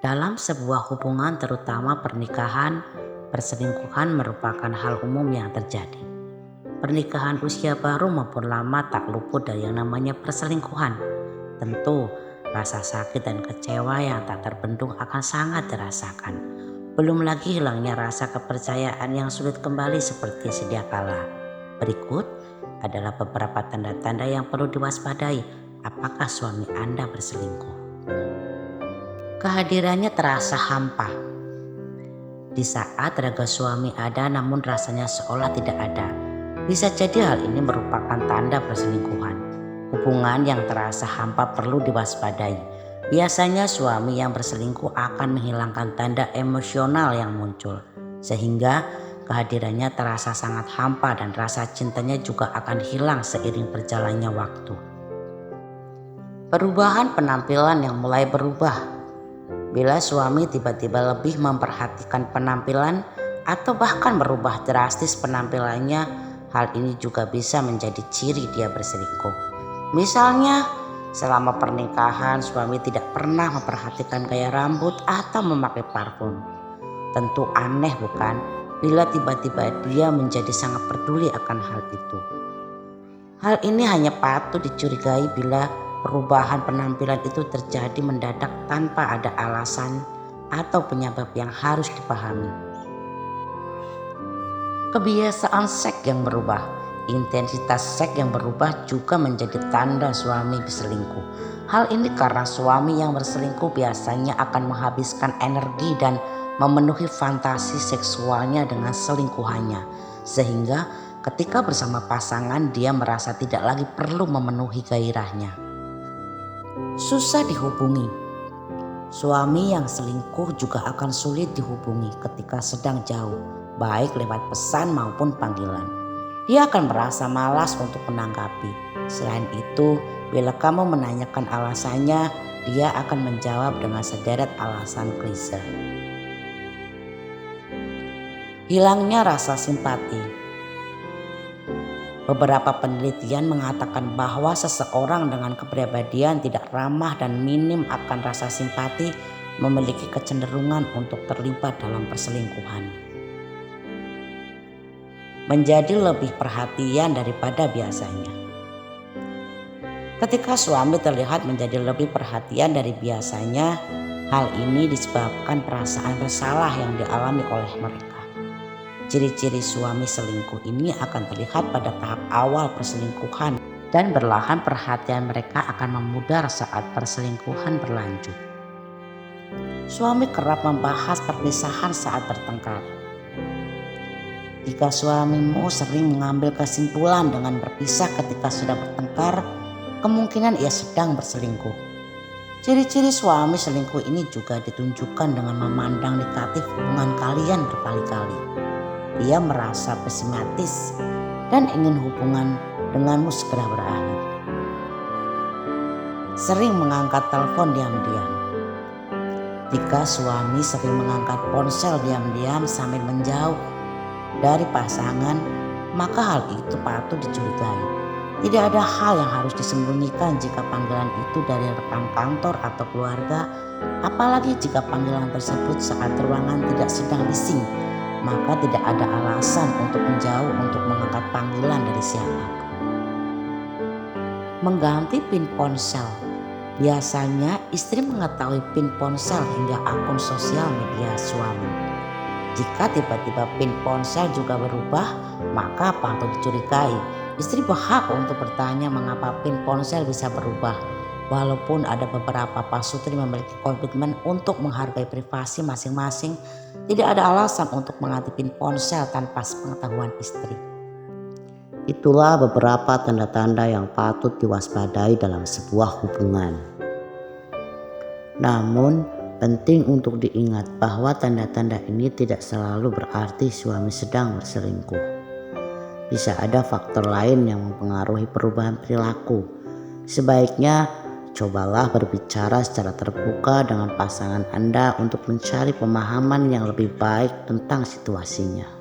Dalam sebuah hubungan, terutama pernikahan, perselingkuhan merupakan hal umum yang terjadi. Pernikahan usia baru maupun lama tak luput dari yang namanya perselingkuhan. Tentu, rasa sakit dan kecewa yang tak terbendung akan sangat dirasakan. Belum lagi hilangnya rasa kepercayaan yang sulit kembali seperti sedia kala. Berikut adalah beberapa tanda-tanda yang perlu diwaspadai apakah suami Anda berselingkuh. Kehadirannya terasa hampa. Di saat raga suami ada namun rasanya seolah tidak ada. Bisa jadi hal ini merupakan tanda perselingkuhan. Hubungan yang terasa hampa perlu diwaspadai. Biasanya suami yang berselingkuh akan menghilangkan tanda emosional yang muncul. Sehingga kehadirannya terasa sangat hampa dan rasa cintanya juga akan hilang seiring berjalannya waktu. Perubahan penampilan yang mulai berubah. Bila suami tiba-tiba lebih memperhatikan penampilan atau bahkan merubah drastis penampilannya, hal ini juga bisa menjadi ciri dia berselingkuh. Misalnya, selama pernikahan suami tidak pernah memperhatikan gaya rambut atau memakai parfum. Tentu aneh bukan bila tiba-tiba dia menjadi sangat peduli akan hal itu. Hal ini hanya patut dicurigai bila perubahan penampilan itu terjadi mendadak tanpa ada alasan atau penyebab yang harus dipahami. Kebiasaan seks yang berubah, intensitas seks yang berubah juga menjadi tanda suami berselingkuh. Hal ini karena suami yang berselingkuh biasanya akan menghabiskan energi dan memenuhi fantasi seksualnya dengan selingkuhannya. Sehingga ketika bersama pasangan dia merasa tidak lagi perlu memenuhi gairahnya. Susah dihubungi. Suami yang selingkuh juga akan sulit dihubungi ketika sedang jauh, baik lewat pesan maupun panggilan. Dia akan merasa malas untuk menanggapi. Selain itu, bila kamu menanyakan alasannya, dia akan menjawab dengan sederet alasan klise. Hilangnya rasa simpati. Beberapa penelitian mengatakan bahwa seseorang dengan kepribadian tidak ramah dan minim akan rasa simpati memiliki kecenderungan untuk terlibat dalam perselingkuhan. Menjadi lebih perhatian daripada biasanya. Ketika suami terlihat menjadi lebih perhatian dari biasanya, hal ini disebabkan perasaan bersalah yang dialami oleh mereka. Ciri-ciri suami selingkuh ini akan terlihat pada tahap awal perselingkuhan dan berlahan perhatian mereka akan memudar saat perselingkuhan berlanjut. Suami kerap membahas perpisahan saat bertengkar. Jika suamimu sering mengambil kesimpulan dengan berpisah ketika sudah bertengkar, kemungkinan ia sedang berselingkuh. Ciri-ciri suami selingkuh ini juga ditunjukkan dengan memandang negatif hubungan kalian berkali-kali. Dia merasa pesimistis dan ingin hubungan denganmu segera berakhir. Sering mengangkat telepon diam-diam. Jika suami sering mengangkat ponsel diam-diam sambil menjauh dari pasangan, maka hal itu patut dicurigai. Tidak ada hal yang harus disembunyikan jika panggilan itu dari rekan kantor atau keluarga, apalagi jika panggilan tersebut saat ruangan tidak sedang bising. Maka tidak ada alasan untuk menjauh untuk mengangkat panggilan dari siapapun. Mengganti PIN ponsel. Biasanya istri mengetahui PIN ponsel hingga akun sosial media suami. Jika tiba-tiba PIN ponsel juga berubah, maka patut dicurigai. Istri berhak untuk bertanya mengapa PIN ponsel bisa berubah. Walaupun ada beberapa pasutri memiliki komitmen untuk menghargai privasi masing-masing, tidak ada alasan untuk mengganti PIN ponsel tanpa sepengetahuan istri. Itulah beberapa tanda-tanda yang patut diwaspadai dalam sebuah hubungan. Namun, penting untuk diingat bahwa tanda-tanda ini tidak selalu berarti suami sedang berselingkuh. Bisa ada faktor lain yang mempengaruhi perubahan perilaku. Sebaiknya cobalah berbicara secara terbuka dengan pasangan Anda untuk mencari pemahaman yang lebih baik tentang situasinya.